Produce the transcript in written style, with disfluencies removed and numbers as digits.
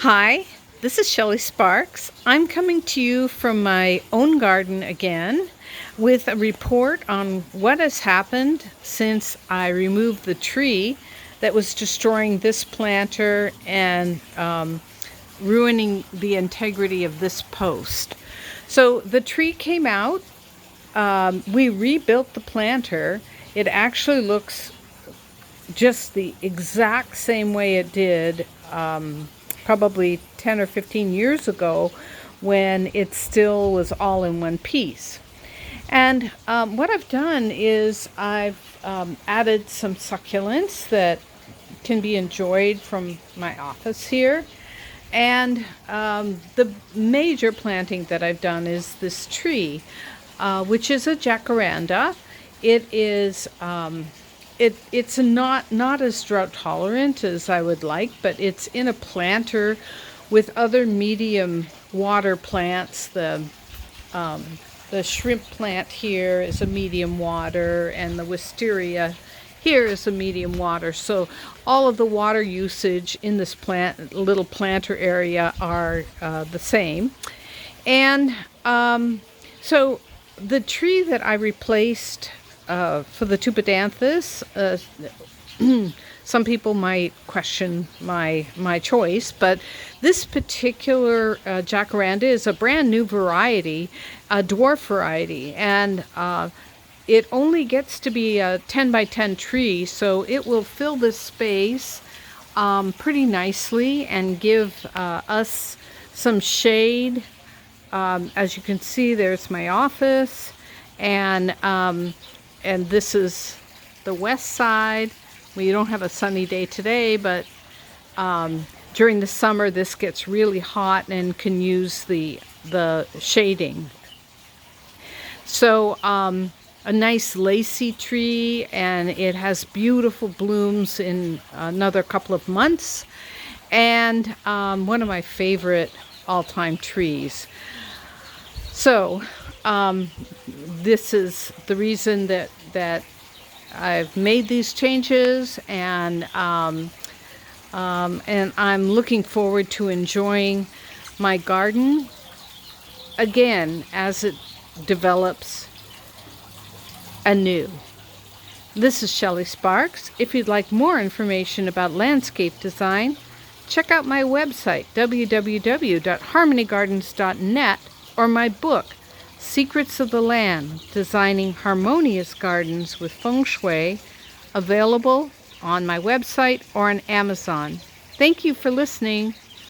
Hi, this is Shelley Sparks. I'm coming to you from my own garden again with a report on what has happened since I removed the tree that was destroying this planter and ruining the integrity of this post. So the tree came out. We rebuilt the planter. It actually looks just the exact same way it did probably 10 or 15 years ago when it still was all in one piece. And what I've done is I've added some succulents that can be enjoyed from my office here. And the major planting that I've done is this tree, which is a jacaranda. It is it's not as drought tolerant as I would like, but it's in a planter with other medium water plants. The shrimp plant here is a medium water, and the wisteria here is a medium water. So all of the water usage in this little planter area are the same. And so the tree that I replaced for the tupidanthus, some people might question my choice, but this particular jacaranda is a brand new variety, a dwarf variety, and it only gets to be a 10 by 10 tree, so it will fill this space pretty nicely and give us some shade. As you can see, there's my office, and this is the west side. We don't have a sunny day today, but during the summer this gets really hot and can use the shading. So a nice lacy tree, and it has beautiful blooms in another couple of months, and one of my favorite all-time trees. So this is the reason that I've made these changes, and I'm looking forward to enjoying my garden again as it develops anew. This is Shelley Sparks. If you'd like more information about landscape design, check out my website, www.harmonygardens.net, or my book, Secrets of the Land, Designing Harmonious Gardens with Feng Shui, available on my website or on Amazon. Thank you for listening.